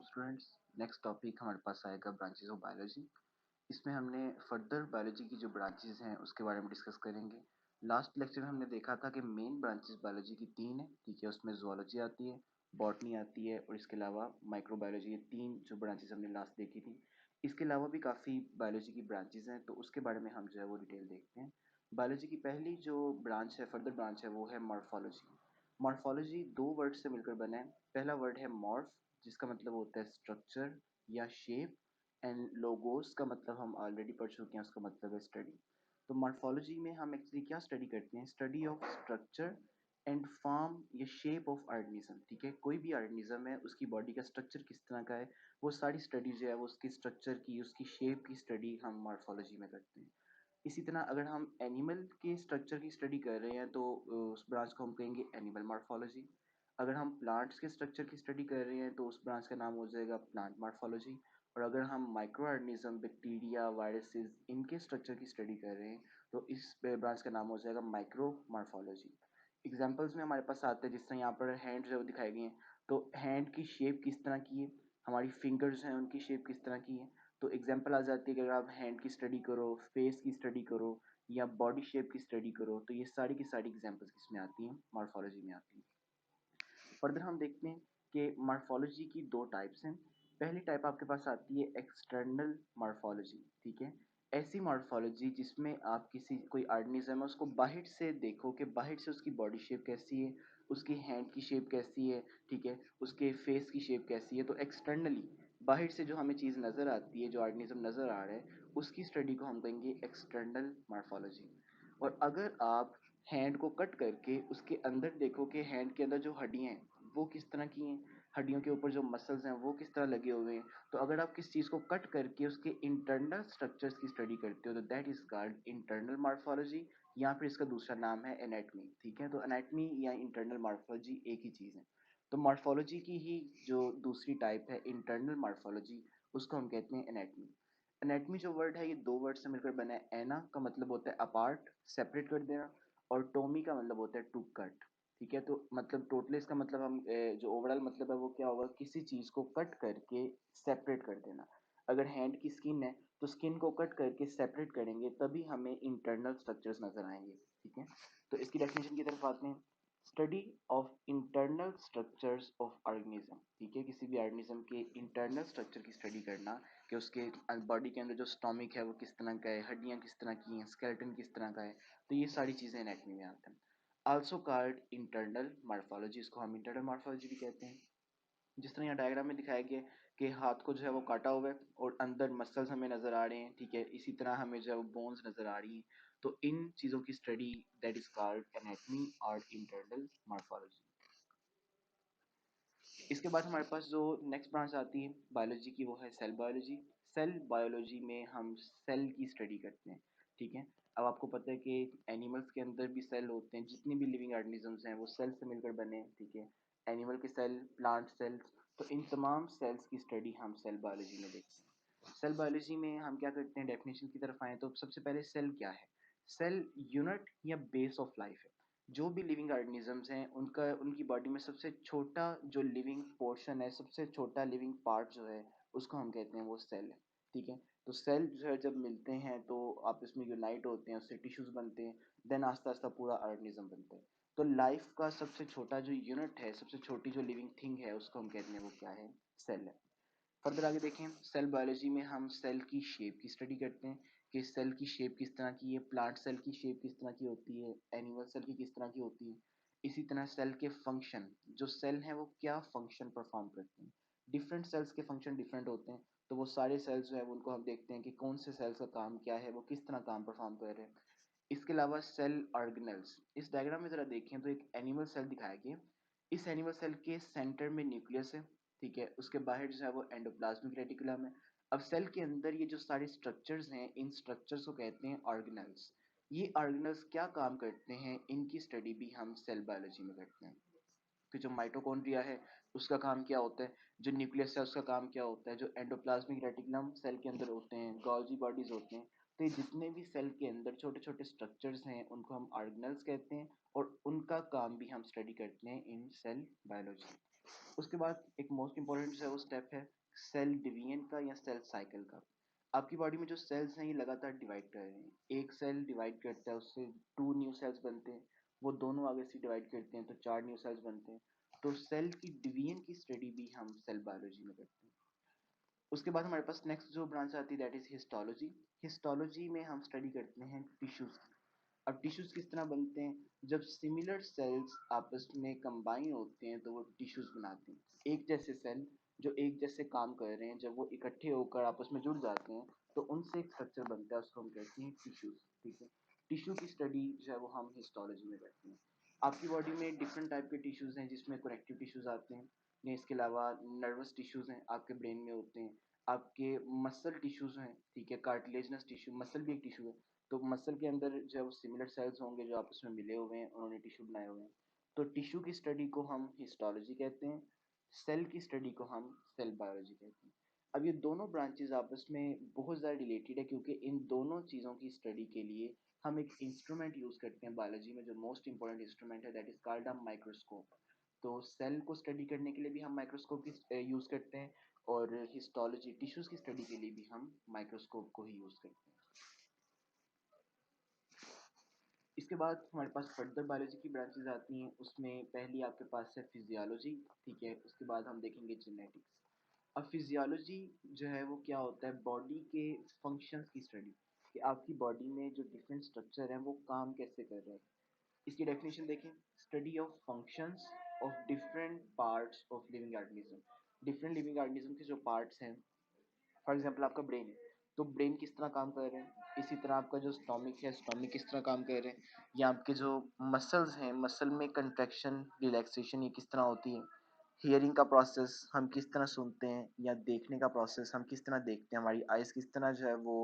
Students. Next topic हमारे पास आएगा branches of biology. इसमें हमने फर्दर बायोलॉजी की जो ब्रांचेस हैं उसके बारे में डिस्कस करेंगे। लास्ट लेक्चर में हमने देखा था कि मेन ब्रांचेस बायोलॉजी की तीन है, ठीक है। उसमें जूलॉजी आती है, बॉटनी आती है और इसके अलावा माइक्रोबायोलॉजी। ये तीन जो ब्रांचेस हमने लास्ट देखी थी। इसके अलावा भी काफ़ी बायोलॉजी की ब्रांचेस हैं, तो उसके बारे में हम जो है वो डिटेल देखते हैं। बायोलॉजी की पहली जो ब्रांच है, फर्दर ब्रांच है, वो है मॉर्फोलॉजी। मॉर्फोलॉजी दो वर्ड से मिलकर बना है। पहला वर्ड है मॉर्फ, जिसका मतलब होता है स्ट्रक्चर या शेप, एंड लोगोस का मतलब हम ऑलरेडी पढ़ चुके हैं, उसका मतलब है स्टडी। तो मॉर्फोलॉजी में हम एक्चुअली क्या स्टडी करते हैं? Study of structure and form या शेप ऑफ ऑर्गेनिज्म, ठीक है। कोई भी ऑर्गेनिज्म है, उसकी बॉडी का स्ट्रक्चर किस तरह का है, वो सारी स्टडी जो है वो उसकी स्ट्रक्चर की, उसकी शेप की स्टडी हम मॉर्फोलॉजी में करते हैं। इसी तरह अगर हम एनिमल के स्ट्रक्चर की स्टडी कर रहे हैं तो उस ब्रांच को हम कहेंगे एनिमल मॉर्फोलॉजी। अगर हम प्लांट्स के स्ट्रक्चर की स्टडी कर रहे हैं तो उस ब्रांच का नाम हो जाएगा प्लांट मॉर्फोलॉजी। और अगर हम माइक्रो ऑर्गेनिज्म, बैक्टीरिया, वायरसेस, इनके स्ट्रक्चर की स्टडी कर रहे हैं तो इस ब्रांच का नाम हो जाएगा माइक्रो मॉर्फोलॉजी। एग्जाम्पल्स में हमारे पास आते हैं, जिस तरह यहाँ पर हैंड जो है वो दिखाई गई हैं, तो हैंड की शेप किस तरह की है, हमारी फिंगर्स हैं उनकी शेप किस तरह की है। तो एग्जांपल आ जाती है कि अगर आप हैंड की स्टडी करो, फेस की स्टडी करो या बॉडी शेप की स्टडी करो, तो ये सारी की सारी एग्जांपल्स किस में आती हैं? मॉर्फोलॉजी में आती हैं। फर्दर हम देखते हैं कि मॉर्फोलॉजी की दो टाइप्स हैं। पहली टाइप आपके पास आती है एक्सटर्नल मॉर्फोलॉजी, ठीक है। ऐसी मॉर्फोलॉजी जिसमें आप किसी कोई ऑर्गेनिज्म है उसको बाहर से देखो कि बाहर से उसकी बॉडी शेप कैसी है, उसकी हैंड की शेप कैसी है, ठीक है, उसके फेस की शेप कैसी है। तो एक्सटर्नली बाहर से जो हमें चीज़ नज़र आती है, जो ऑर्गेनिज्म नज़र आ रहा है, उसकी स्टडी को हम कहेंगे एक्सटर्नल मॉर्फोलॉजी। और अगर आप हैंड को कट करके उसके अंदर देखो कि हैंड के अंदर जो हड्डियाँ हैं वो किस तरह की हैं, हड्डियों के ऊपर जो मसल्स हैं वो किस तरह लगे हुए हैं, तो अगर आप किस चीज़ को कट करके उसके इंटरनल स्ट्रक्चर्स की स्टडी करते हो तो that is called internal morphology, या फिर इसका दूसरा नाम है एनाटमी, ठीक है। तो एनाटमी या इंटरनल मॉर्फोलॉजी एक ही चीज़ है। तो मॉर्फोलॉजी की ही जो दूसरी टाइप है इंटरनल मॉर्फोलॉजी, उसको हम कहते हैं एनाटमी। एनाटमी जो वर्ड है ये दो वर्ड से मिलकर बना है। एना का मतलब होता है अपार्ट, सेपरेट कर देना, और टोमी का मतलब होता है टू कट, ठीक है। तो मतलब टोटली इसका मतलब हम जो ओवरऑल मतलब है वो क्या होगा? किसी चीज को कट करके सेपरेट कर देना। अगर हैंड की स्किन है तो स्किन को कट करके सेपरेट करेंगे तभी हमें इंटरनल स्ट्रक्चर्स नजर आएंगे, ठीक है। तो इसकी डेफिनेशन की तरफ आते हैं। Study of internal structures of organism, ठीक है। किसी भी ऑर्गेनिज्म के इंटरनल स्ट्रक्चर की स्टडी करना कि उसके बॉडी के अंदर जो स्टोमिक है वो किस तरह का है, हड्डियां किस तरह की हैं, स्केलेटन किस तरह का है, तो ये सारी चीज़ें एनाटमी में आते हैं। आल्सो कॉल्ड इंटरनल मॉर्फोलॉजी, इसको हम इंटरनल मॉर्फोलॉजी भी कहते हैं। जिस तरह यहाँ डायग्राम में दिखाया गया है कि हाथ को जो है वो काटा हुआ है और अंदर मसल्स हमें नजर आ रहे हैं, ठीक है। इसी तरह हमें जो है वो बोन्स नजर आ रही हैं। तो इन चीज़ों की study that is called anatomy और इंटरनल मॉर्फोलॉजी। इसके बाद हमारे पास जो नेक्स्ट ब्रांच आती है बायोलॉजी की वो है सेल बायोलॉजी। सेल बायोलॉजी में हम सेल की स्टडी करते हैं, ठीक है। अब आपको पता है कि एनिमल्स के अंदर भी सेल होते हैं, जितनी भी लिविंग ऑर्गेनिजम्स हैं वो सेल से मिलकर बने हैं, ठीक है। एनिमल के सेल, प्लांट सेल्स, तो इन तमाम सेल्स की स्टडी हम सेल बायोलॉजी में देखते हैं। सेल बायोलॉजी में हम क्या करते हैं? डेफिनेशन की तरफ आए तो सबसे पहले सेल क्या है? सेल यूनिट या बेस ऑफ लाइफ है। जो भी लिविंग ऑर्गेनिजम्स हैं उनका, उनकी बॉडी में सबसे छोटा जो लिविंग पोर्शन है, सबसे छोटा लिविंग पार्ट जो है उसको हम कहते हैं वो सेल है, ठीक है। तो सेल जो है जब मिलते हैं तो आपस में यूनाइट होते हैं, उससे टिश्यूज बनते हैं, देन आस्ता आस्ता पूरा ऑर्गेनिज्म बनता है। तो लाइफ का सबसे छोटा जो यूनिट है, सबसे छोटी जो लिविंग थिंग है, उसको हम कहते हैं वो क्या है? सेल है। फर्दर आगे देखें, सेल बायोलॉजी में हम सेल की शेप की स्टडी करते हैं कि सेल की शेप किस तरह की है, प्लांट सेल की शेप किस तरह की होती है, एनिमल सेल की किस तरह की होती है। इसी तरह सेल के फंक्शन, जो सेल हैं वो क्या फंक्शन परफॉर्म करते हैं। डिफरेंट सेल्स के फंक्शन डिफरेंट होते हैं, तो वो सारे सेल्स जो है उनको हम देखते हैं कि कौन से सेल्स का काम क्या है, वो किस तरह काम परफॉर्म कर रहे हैं। इसके अलावा सेल ऑर्गेनल्स, इस डायग्राम में जरा देखें तो एक एनिमल सेल दिखाया गया। इस एनिमल सेल के सेंटर में न्यूक्लियस है, ठीक है। उसके बाहर जो है वो एंडोप्लाज्मिक रेटिकुलम है। अब सेल के अंदर ये जो सारे स्ट्रक्चर्स हैं, इन स्ट्रक्चर्स को कहते हैं ऑर्गेनल्स। ये ऑर्गेनल्स क्या काम करते हैं, इनकी स्टडी भी हम सेल बायोलॉजी में करते हैं। कि जो माइटोकॉन्ड्रिया है उसका काम क्या होता है, जो न्यूक्लियस है उसका काम क्या होता है, जो एंडोप्लाज्मिक रेटिकुलम सेल के अंदर होते हैं, गॉल्जी बॉडीज होते हैं, तो ये जितने भी सेल के अंदर छोटे छोटे स्ट्रक्चर्स हैं उनको हम ऑर्गेनल्स कहते हैं, और उनका काम भी हम स्टडी करते हैं इन सेल बायोलॉजी। उसके बाद एक मोस्ट इंपॉर्टेंट जो है वो स्टेप है सेल डिवीजन का या सेल साइकिल का। आपकी बॉडी में जो सेल्स हैं ये लगातार डिवाइड कर रहे हैं, एक सेल डिवाइड करता है उससे 2 न्यू सेल्स बनते हैं, वो दोनों आगे से डिवाइड करते हैं तो 4 न्यू सेल्स बनते हैं। तो सेल की डिवीजन की स्टडी भी हम सेल बायोलॉजी में करते हैं। उसके बाद हमारे पास नेक्स्ट जो ब्रांच आती है दैट इज हिस्टोलॉजी। हिस्टोलॉजी में हम स्टडी करते हैं टिश्यूज की। अब टिश्यूज किस तरह बनते हैं, जब सिमिलर सेल्स आपस में कंबाइन होते हैं तो वो टिश्यूज बनाते हैं। एक जैसे सेल जो एक जैसे काम कर रहे हैं जब वो इकट्ठे होकर आपस में जुड़ जाते हैं तो उनसे एक स्ट्रक्चर बनता है, उसको हम कहते हैं टिश्यूज। ठीक है, टिश्यू की स्टडी जो है वो हम हिस्टोलॉजी में करते हैं। आपकी बॉडी में डिफरेंट टाइप के टिश्यूज हैं जिसमें कनेक्टिव टिश्यूज आते हैं, ने इसके अलावा नर्वस टिश्यूज हैं आपके ब्रेन में होते हैं, आपके मसल टिश्यूज हैं, ठीक है, कार्टिलेजनस टिश्यू, मसल भी एक टिश्यू है। तो मसल के अंदर जो सिमिलर सेल्स होंगे जो आपस में मिले हुए हैं उन्होंने टिश्यू बनाए हुए हैं। तो टिश्यू की स्टडी को हम हिस्टोलॉजी कहते हैं, सेल की स्टडी को हम सेल बायोलॉजी कहते हैं। अब ये दोनों ब्रांचेज आपस में बहुत ज़्यादा रिलेटेड है क्योंकि इन दोनों चीज़ों की स्टडी के लिए हम एक इंस्ट्रूमेंट यूज़ करते हैं बायोलॉजी में, जो मोस्ट इंपॉर्टेंट इंस्ट्रूमेंट है that is called a microscope. तो सेल को स्टडी करने के लिए भी हम माइक्रोस्कोप की यूज़ करते हैं और हिस्टोलॉजी टिश्यूज की स्टडी के लिए भी हम माइक्रोस्कोप को ही यूज़ करते हैं। इसके बाद हमारे पास फर्दर बायोलॉजी की ब्रांचेज आती हैं, उसमें पहली आपके पास है फिजियोलॉजी। ठीक है, उसके बाद हम देखेंगे जेनेटिक्स। अब फिजियोलॉजी जो है वो क्या होता है, बॉडी के फंक्शंस की स्टडी, कि आपकी बॉडी में जो डिफरेंट स्ट्रक्चर हैं वो काम कैसे कर रहे हैं। इसकी डेफिनेशन देखें, study of functions of different parts of living organism. Different living organism के जो पार्ट्स हैं, फॉर एग्जाम्पल आपका ब्रेन है, तो ब्रेन किस तरह काम कर रहे हैं, इसी तरह आपका जो स्टोमिक है, स्टोमिक किस तरह काम कर रहे हैं, या आपके जो मसल्स हैं, मसल में कंट्रैक्शन रिलैक्सेशन ये किस तरह होती है, हियरिंग का प्रोसेस हम किस तरह सुनते हैं, या देखने का प्रोसेस हम किस तरह देखते हैं, हमारी आइज़ किस तरह जो है वो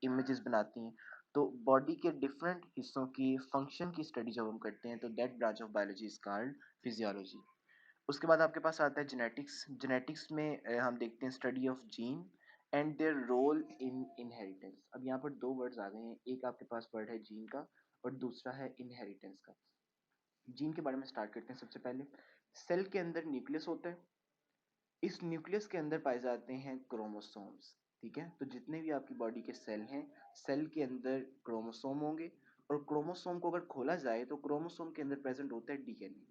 इमेजेस बनाती हैं। तो बॉडी के डिफरेंट हिस्सों की फंक्शन की स्टडी जब हम करते हैं तो that branch of biology is called physiology. उसके बाद आपके पास आता है जेनेटिक्स। जेनेटिक्स में हम देखते हैं study of gene and their role in inheritance. अब यहाँ पर दो वर्ड्स आ गए हैं, एक आपके पास वर्ड है जीन का और दूसरा है इनहेरिटेंस का। जीन के बारे में स्टार्ट करते हैं। सबसे पहले सेल के अंदर न्यूक्लियस होता है, इस न्यूक्लियस के अंदर पाए जाते हैं क्रोमोसोम्स। ठीक है, तो जितने भी आपकी बॉडी के सेल हैं, सेल के अंदर क्रोमोसोम होंगे और क्रोमोसोम को अगर खोला जाए तो क्रोमोसोम के अंदर प्रेजेंट होता है डीएनए।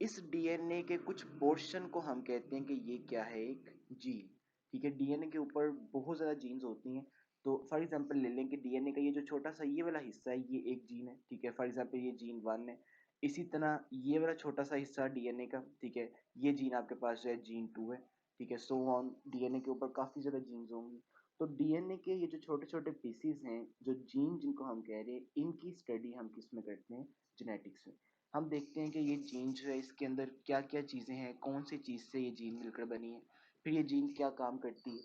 इस डीएनए के कुछ पोर्शन को हम कहते हैं कि ये क्या है, एक जीन। ठीक है, डीएनए के ऊपर बहुत ज़्यादा जीन्स होती हैं। तो फॉर एग्जांपल ले लें कि डीएनए का ये जो छोटा सा ये वाला हिस्सा है ये एक जीन है। ठीक है, फॉर एग्जांपल ये जीन 1 है। इसी तरह ये वाला छोटा सा हिस्सा डीएनए का, ठीक है, ये जीन आपके पास जो है जीन 2 है। ठीक है, सो ऑन, डीएनए के ऊपर काफ़ी ज़्यादा जीन्स होंगी। तो डीएनए के ये जो छोटे छोटे पीसीज हैं, जो जीन जिनको हम कह रहे हैं, इनकी स्टडी हम किस में करते हैं, जेनेटिक्स में। हम देखते हैं कि ये जीन जो है इसके अंदर क्या क्या चीज़ें हैं, कौन सी चीज़ से ये जीन मिलकर बनी है, फिर ये जीन क्या काम करती है,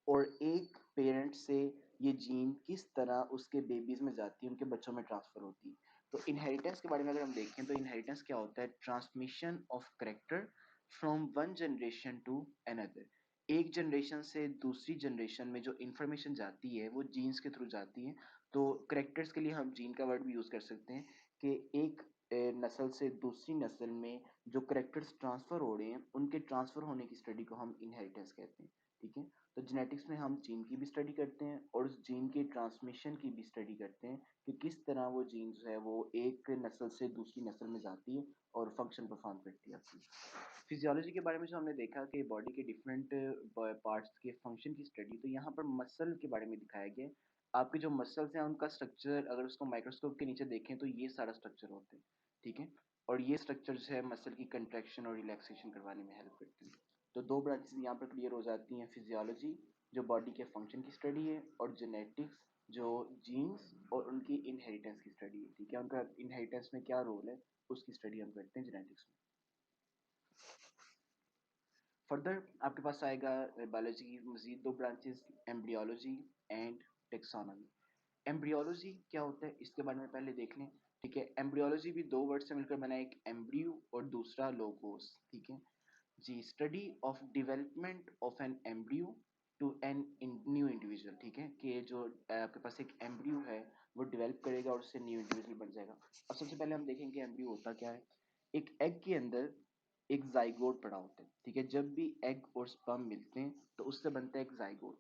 और एक पेरेंट से ये जीन किस तरह उसके बेबीज में जाती है, उनके बच्चों में ट्रांसफर होती है। तो इनहेरिटेंस के बारे में अगर हम देखें तो इनहेरिटेंस क्या होता है, transmission of character from one generation to another. एक जनरेशन से दूसरी जनरेशन में जो इंफॉर्मेशन जाती है वो जीन्स के थ्रू जाती है। तो करेक्टर्स के लिए हम जीन का वर्ड भी यूज कर सकते हैं कि एक नस्ल से दूसरी नस्ल में जो करेक्टर्स ट्रांसफर हो रहे हैं उनके ट्रांसफर होने की स्टडी को हम इनहेरिटेंस कहते हैं। ठीक है, तो जेनेटिक्स में हम जीन की भी स्टडी करते हैं और उस जीन के ट्रांसमिशन की भी स्टडी करते हैं कि किस तरह वो जीन जो है वो एक नस्ल से दूसरी नस्ल में जाती है और फंक्शन परफॉर्म करती है अपनी। फिजियोलॉजी के बारे में जो हमने देखा कि बॉडी के डिफरेंट पार्ट्स के फंक्शन की स्टडी, तो यहाँ पर मसल के बारे में दिखाया गया है। आपके जो मसल्स हैं उनका स्ट्रक्चर अगर उसको माइक्रोस्कोप के नीचे देखें तो ये सारा स्ट्रक्चर होते हैं। ठीक है, और ये स्ट्रक्चर जो है मसल की कंट्रैक्शन और रिलैक्सेशन करवाने में हेल्प करते हैं। तो दो ब्रांचेस यहाँ पर क्लियर हो जाती हैं, फिजियोलॉजी जो बॉडी के फंक्शन की स्टडी है और जेनेटिक्स जो जीन्स और उनकी इनहेरिटेंस की स्टडी है। ठीक है, उनका इनहेरिटेंस में क्या रोल है उसकी स्टडी हम करते हैं जेनेटिक्स में। फर्दर आपके पास आएगा बायोलॉजी की मजीद दो branches, embryology and taxonomy. Embryology क्या होता है इसके बारे में पहले देख लें। ठीक है, एम्ब्रियोलॉजी भी दो वर्ड से मिलकर बना है, एक एम्ब्रियो और दूसरा लोगोस। ठीक है जी, study of development of an embryo to an new individual. ठीक है, कि जो आपके पास एक एम्ब्रियो है वो डेवलप करेगा और उससे न्यू इंडिविजुअल बन जाएगा। अब सबसे पहले हम देखेंगे एम्ब्रियो होता क्या है। एक एग के अंदर एक जाइगोट पड़ा होता है, ठीक है। जब भी एग और स्पर्म मिलते हैं तो उससे बनता है एक जाइगोट।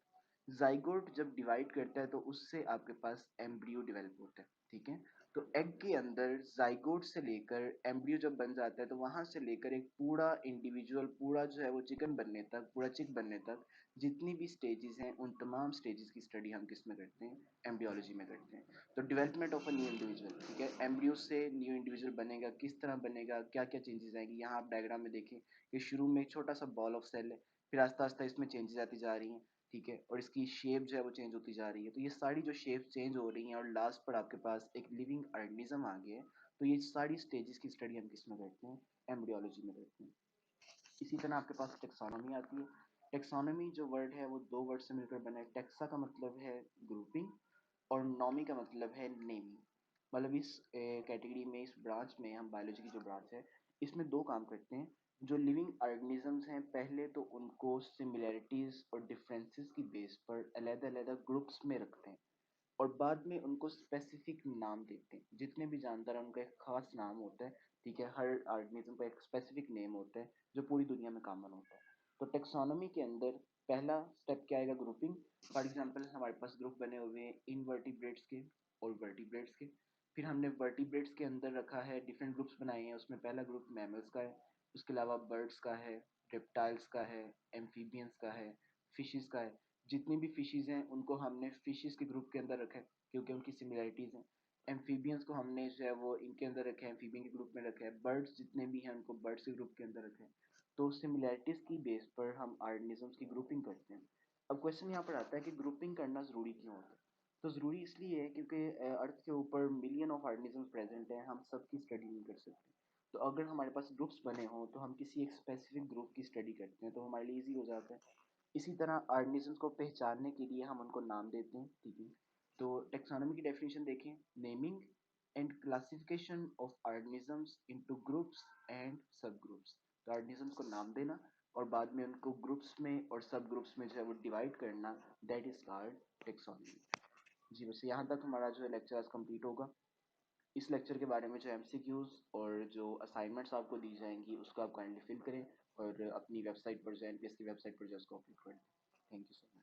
जाइगोट जब डिवाइड करता है तो उससे आपके पास एम्ब्रियो डेवलप होता है, ठीक है। तो एग के अंदर जाइगोट से लेकर एम्ब्रियो जब बन जाता है तो वहां से लेकर एक पूरा इंडिविजुअल, पूरा जो है वो चिकन बनने तक, पूरा चिक बनने तक जितनी भी स्टेजेस हैं उन तमाम स्टेजेस की स्टडी हम किस में करते हैं, एम्ब्रियोलॉजी में करते हैं। तो development of a new individual, ठीक है, एम्ब्रियो से न्यू इंडिविजुअल बनेगा, किस तरह बनेगा, क्या क्या चेंजेस आएंगी। यहाँ आप डायग्राम में देखें कि शुरू में एक छोटा सा बॉल ऑफ सेल है, फिर आस्ता आस्ता इसमें चेंजेस आती जा रही हैं, ठीक है, और इसकी शेप जो है वो चेंज होती जा रही है। तो ये सारी जो शेप चेंज हो रही हैं और लास्ट पर आपके पास एक लिविंग ऑर्गेनिज्म आ गया है, तो ये सारी स्टेजेस की स्टडी हम किस में करते हैं, एम्ब्रियोलॉजी में करते हैं। इसी तरह आपके पास टेक्सोनोमी आती है। टेक्सोनोमी जो वर्ड है वो दो वर्ड से मिलकर बना है। टेक्सा का मतलब है ग्रुपिंग और नॉमी का मतलब है नेमिंग। मतलब इस कैटेगरी में, इस ब्रांच में, हम बायोलॉजी की जो ब्रांच है इसमें दो काम करते हैं। जो लिविंग ऑर्गेनिजम्स हैं पहले तो उनको सिमिलैरिटीज और डिफरेंसेस की बेस पर अलग-अलग ग्रुप्स में रखते हैं और बाद में उनको स्पेसिफिक नाम देते हैं। जितने भी जानदार हैं उनका एक खास नाम होता है, ठीक है। हर ऑर्गेनिज्म का एक स्पेसिफिक नेम होता है जो पूरी दुनिया में कॉमन होता है। तो टेक्सोनोमी के अंदर पहला स्टेप क्या आएगा, ग्रुपिंग। फॉर एग्जांपल हमारे पास ग्रुप बने हुए हैं इनवर्टिब्रेट्स के और वर्टिब्रेट्स के। फिर हमने वर्टिब्रेट्स के अंदर रखा है, डिफरेंट ग्रुप्स बनाए हैं। उसमें पहला ग्रुप मैमल्स का है, उसके अलावा बर्ड्स का है, रेप्टाइल्स का है, एम्फीबियंस का है, फिशेस का है। जितनी भी फिशेज हैं उनको हमने फिशेज के ग्रुप के अंदर रखा है क्योंकि उनकी सिमिलरिटीज हैं। एम्फीबियंस को हमने जो है वो इनके अंदर रखे हैं, एम्फीबियन के ग्रुप में रखा है। बर्ड्स जितने भी हैं उनको बर्ड्स के ग्रुप के अंदर रखे हैं। तो सिमिलरिटीज की बेस पर हम ऑर्गेनिजम्स की ग्रुपिंग करते हैं। अब क्वेश्चन यहाँ पर आता है कि ग्रुपिंग करना जरूरी क्यों होता है। तो जरूरी इसलिए है क्योंकि अर्थ के ऊपर मिलियन ऑफ ऑर्गेनिजम्स प्रेजेंट हैं, हम सबकी स्टडी नहीं कर सकते। तो अगर हमारे पास ग्रुप्स बने हों तो हम किसी एक स्पेसिफिक ग्रुप की स्टडी करते हैं तो हमारे लिए इजी हो जाता है। इसी तरह ऑर्गेनिजम्स को पहचानने के लिए हम उनको नाम देते हैं, ठीक है। तो टेक्सोनोमी की डेफिनेशन देखें, naming and classification of organisms into groups and सब ग्रुप्स। तो ऑर्गेनिजम्स को नाम देना और बाद में उनको ग्रुप्स में और सब ग्रुप्स में जो है वो डिवाइड करना, दैट इज कॉल्ड टेक्सोनोमी। जी बस यहाँ तक हमारा जो है लेक्चर आज कंप्लीट होगा। इस लेक्चर के बारे में जो एमसीक्यूज और जो असाइनमेंट्स आपको दी जाएंगी उसको आप काइंडली फिल करें और अपनी वेबसाइट पर जो एनपीएस की वेबसाइट पर जो है उसको अपलोड कर दें। Thank you so much.